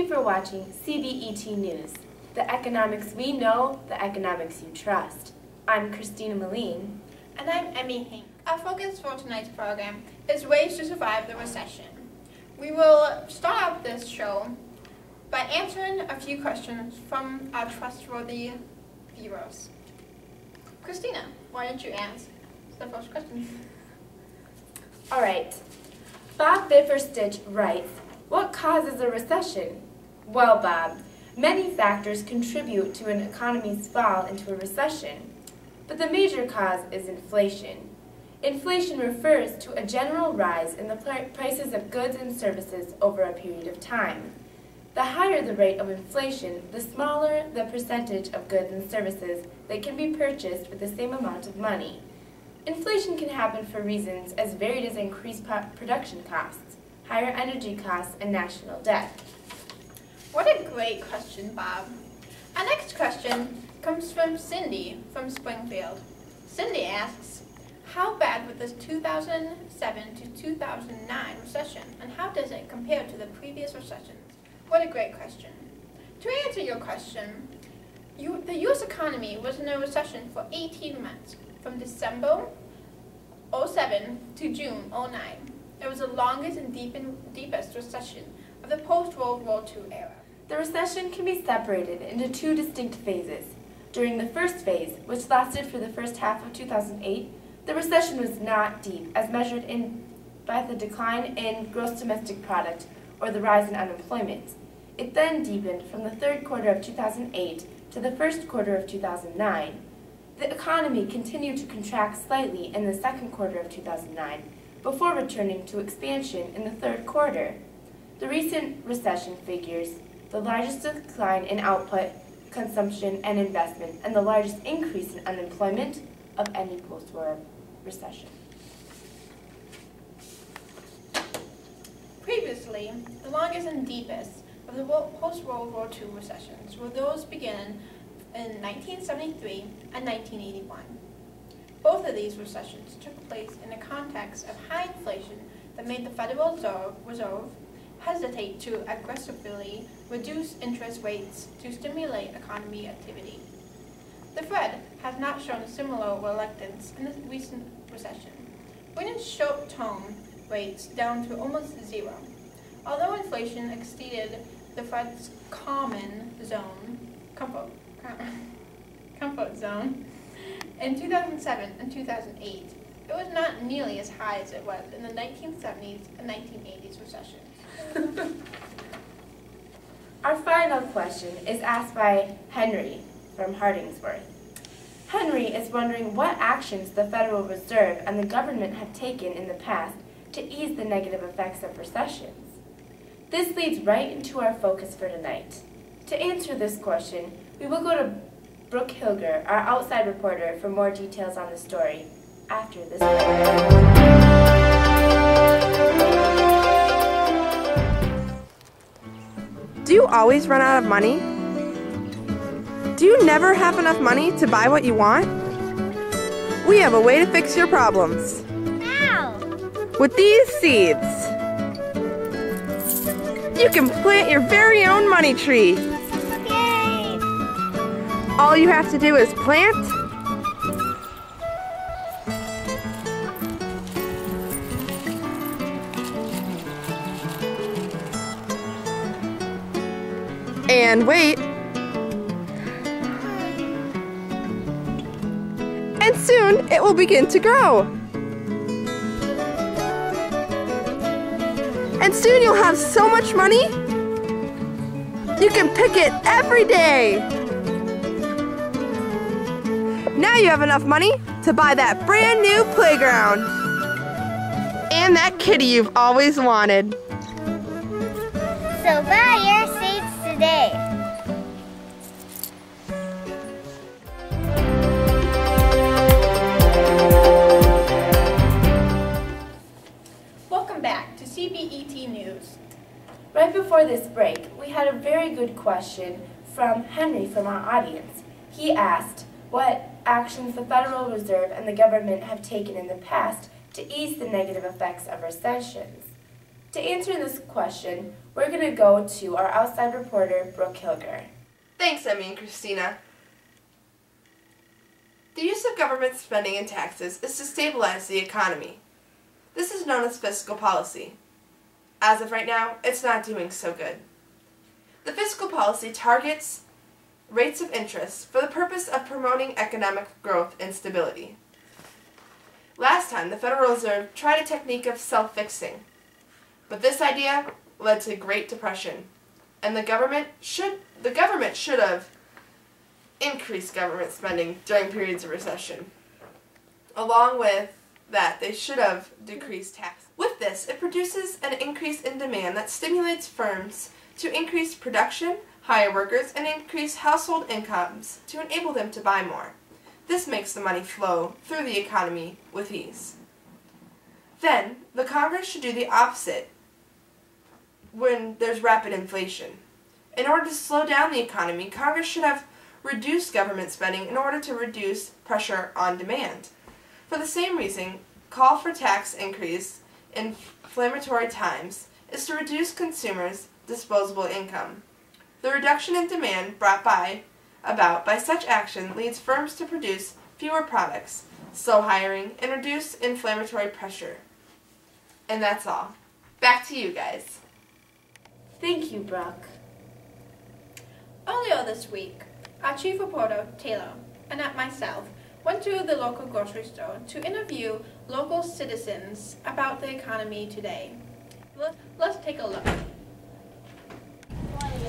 you for watching C.B.E.T. News, the economics we know, the economics you trust. I'm Christina Moline. And I'm Emmy Hink. Our focus for tonight's program is ways to survive the recession. We will start out this show by answering a few questions from our trustworthy viewers. Christina, why don't you answer the first question? All right. Bob Bifferstitch writes, what causes a recession? Well, Bob, many factors contribute to an economy's fall into a recession, but the major cause is inflation. Inflation refers to a general rise in the prices of goods and services over a period of time. The higher the rate of inflation, the smaller the percentage of goods and services that can be purchased with the same amount of money. Inflation can happen for reasons as varied as increased production costs, higher energy costs, and national debt. What a great question, Bob. Our next question comes from Cindy from Springfield. Cindy asks, how bad was the 2007 to 2009 recession, and how does it compare to the previous recessions? What a great question. To answer your question, the U.S. economy was in a recession for 18 months, from December 2007 to June 2009. It was the longest and deepest recession of the post-World War II era. The recession can be separated into two distinct phases. During the first phase, which lasted for the first half of 2008, the recession was not deep, as measured by the decline in gross domestic product or the rise in unemployment. It then deepened from the third quarter of 2008 to the first quarter of 2009. The economy continued to contract slightly in the second quarter of 2009, before returning to expansion in the third quarter. The recent recession figures the largest decline in output, consumption, and investment, and the largest increase in unemployment of any post-war recession. Previously, the longest and deepest of the post-World War II recessions were those beginning in 1973 and 1981. Both of these recessions took place in a context of high inflation that made the Federal Reserve hesitate to aggressively reduce interest rates to stimulate economy activity. The Fed has not shown a similar reluctance in the recent recession, bringing short-term rates down to almost zero. Although inflation exceeded the Fed's comfort zone in 2007 and 2008, it was not nearly as high as it was in the 1970s and 1980s recessions. Our final question is asked by Henry from Hardingsworth. Henry is wondering what actions the Federal Reserve and the government have taken in the past to ease the negative effects of recessions. This leads right into our focus for tonight. To answer this question, we will go to Brooke Hilger, our outside reporter, for more details on the story after this break. Do you always run out of money? Do you never have enough money to buy what you want? We have a way to fix your problems. Ow! With these seeds, you can plant your very own money tree. Yay! All you have to do is plant and wait. And soon it will begin to grow. And soon you'll have so much money, you can pick it every day. Now you have enough money to buy that brand new playground and that kitty you've always wanted. So buy your seeds today. Welcome back to C.B.E.T. News. Right before this break, we had a very good question from Henry from our audience. He asked what actions the Federal Reserve and the government have taken in the past to ease the negative effects of recessions. To answer this question, we're going to go to our outside reporter, Brooke Hilger. Thanks, Emmy and Christina. The use of government spending and taxes is to stabilize the economy. This is known as fiscal policy. As of right now, it's not doing so good. The fiscal policy targets rates of interest for the purpose of promoting economic growth and stability. Last time, the Federal Reserve tried a technique of self-fixing, but this idea led to Great Depression, and the government should have increased government spending during periods of recession. Along with that, they should have decreased taxes. With this, it produces an increase in demand that stimulates firms to increase production, hire workers, and increase household incomes to enable them to buy more. This makes the money flow through the economy with ease. Then, the Congress should do the opposite when there's rapid inflation. In order to slow down the economy, Congress should have reduced government spending in order to reduce pressure on demand. For the same reason, call for tax increase in inflammatory times is to reduce consumers' disposable income. The reduction in demand brought about by such action leads firms to produce fewer products, slow hiring, and reduce inflammatory pressure. And that's all. Back to you guys. Thank you, Brooke. Earlier this week, our chief reporter, Taylor, and myself went to the local grocery store to interview local citizens about the economy today. Let's take a look.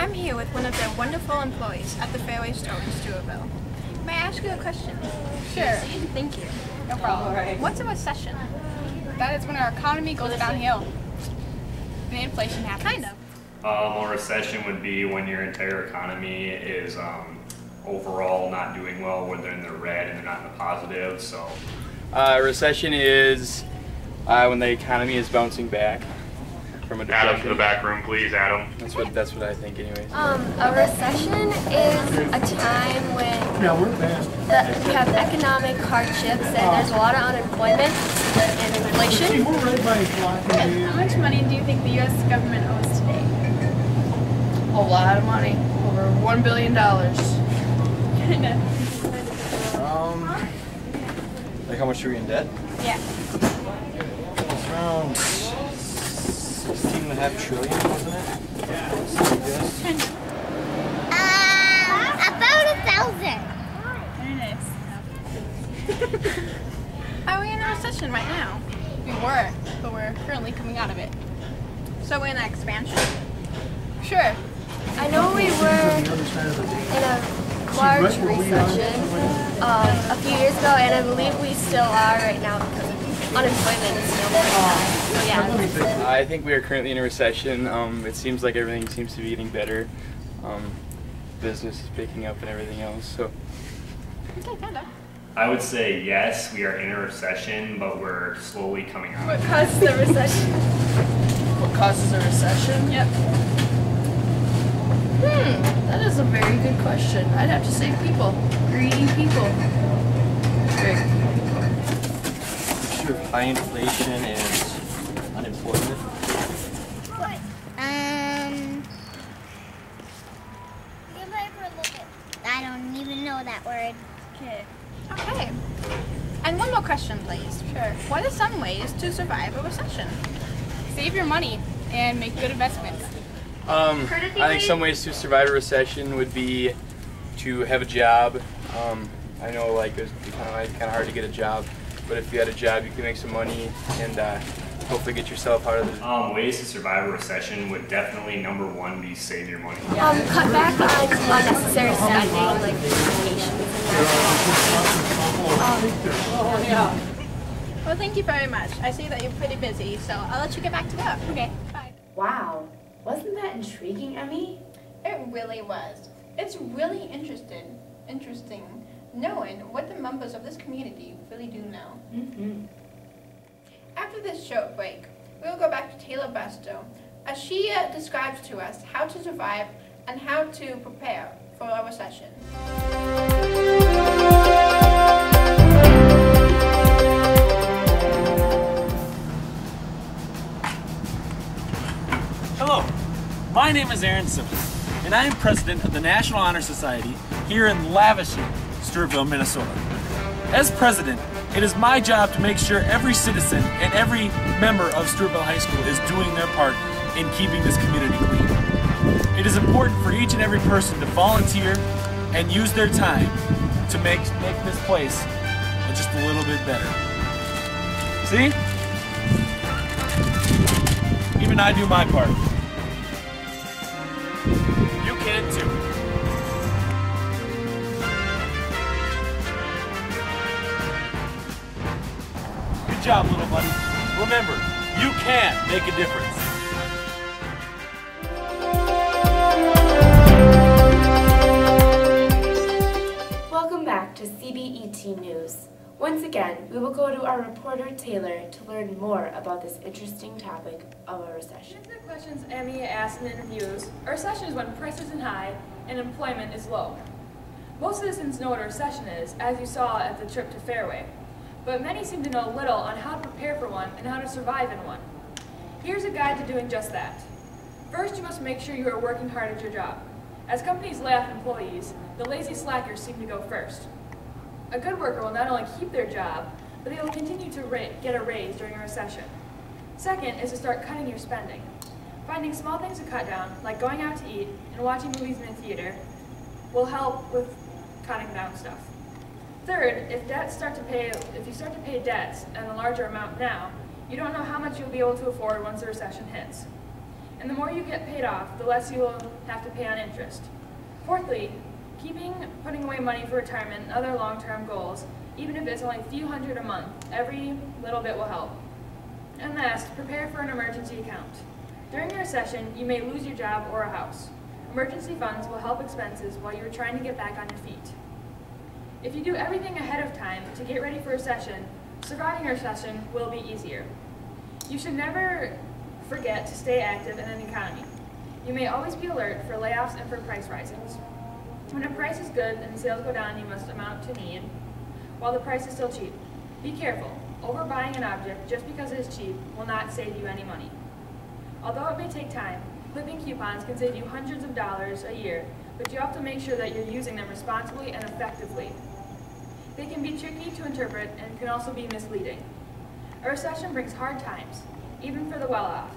I'm here with one of their wonderful employees at the Fareway store in Stewartville. May I ask you a question? Sure. Thank you. No problem. Right. What's a recession? That is when our economy goes downhill and inflation happens. Kind of. A recession would be when your entire economy is overall not doing well, where they're in the red and they're not in the positive. So, recession is when the economy is bouncing back from a depression. Adam, to the back room, please. Adam. That's what I think, anyways. A recession is a time when we have economic hardships and there's a lot of unemployment and inflation. How much money do you think the U.S. government owes today? A lot of money, over $1 billion. Like how much are we in debt? Yeah. It's around 16.5 trillion, wasn't it? Yeah. About 1,000. Very nice. Are we in a recession right now? We were, but we're currently coming out of it. So we're in an expansion? Sure. I know we were in a large recession a few years ago, and I believe we still are right now because unemployment is still very high. So yeah. I think we are currently in a recession. It seems like everything seems to be getting better. Business is picking up and everything else. So. Okay, kind of. I would say yes, we are in a recession, but we're slowly coming out. What causes the recession? What causes a recession? Yep. That is a very good question. I'd have to say people. Greedy people. Sure, high inflation and unemployment. I don't even know that word. Okay. And one more question, please. Sure. What are some ways to survive a recession? Save your money and make good investments. I think some ways to survive a recession would be to have a job. I know like it's kind of hard to get a job, but if you had a job, you could make some money and hopefully get yourself out of the. Ways to survive a recession would definitely, number one, be save your money. Cut back on unnecessary spending, like vacations Well, thank you very much. I see that you're pretty busy, so I'll let you get back to work. Okay, bye. Wow, wasn't that intriguing, Emmy? It really was. It's really interesting knowing what the members of this community really do know. Mm-hmm. After this short break, we'll go back to Taylor Besto as she describes to us how to survive and how to prepare for a recession. My name is Aaron Simmons, and I am president of the National Honor Society here in lavish Stewartville, Minnesota. As president, it is my job to make sure every citizen and every member of Stewartville High School is doing their part in keeping this community clean. It is important for each and every person to volunteer and use their time to make this place just a little bit better. See? Even I do my part. You can too. Good job, little buddy. Remember, you can make a difference. Welcome back to C.B.E.T. News. Once again, we will go to our reporter Taylor to learn more about this interesting topic of a recession. One of the questions Emmy asked in interviews, a recession is when prices are high and employment is low. Most citizens know what a recession is, as you saw at the trip to Fareway, but many seem to know little on how to prepare for one and how to survive in one. Here's a guide to doing just that. First, you must make sure you are working hard at your job. As companies lay off employees, the lazy slackers seem to go first. A good worker will not only keep their job, but they will continue to get a raise during a recession. Second is to start cutting your spending. Finding small things to cut down, like going out to eat and watching movies in the theater, will help with cutting down stuff. Third, if you start to pay debts and a larger amount now, you don't know how much you'll be able to afford once the recession hits. And the more you get paid off, the less you will have to pay on interest. Fourthly, putting away money for retirement and other long-term goals, even if it's only a few hundred a month, every little bit will help. And last, prepare for an emergency account. During a recession, you may lose your job or a house. Emergency funds will help expenses while you are trying to get back on your feet. If you do everything ahead of time to get ready for a recession, surviving a recession will be easier. You should never forget to stay active in an economy. You may always be alert for layoffs and for price rises. When a price is good and sales go down, you must amount to need, while the price is still cheap. Be careful. Overbuying an object just because it is cheap will not save you any money. Although it may take time, clipping coupons can save you hundreds of dollars a year, but you have to make sure that you're using them responsibly and effectively. They can be tricky to interpret and can also be misleading. A recession brings hard times, even for the well-off.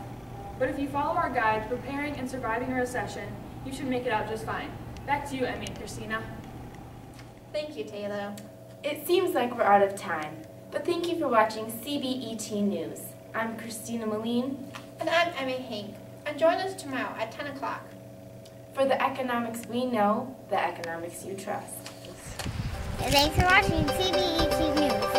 But if you follow our guide, preparing and surviving a recession, you should make it out just fine. Back to you, Emmy and Christina. Thank you, Taylor. It seems like we're out of time, but thank you for watching C.B.E.T. News. I'm Christina Moline. And I'm Emmy Hank. And join us tomorrow at 10 o'clock. For the economics we know, the economics you trust. Thanks for watching C.B.E.T. News.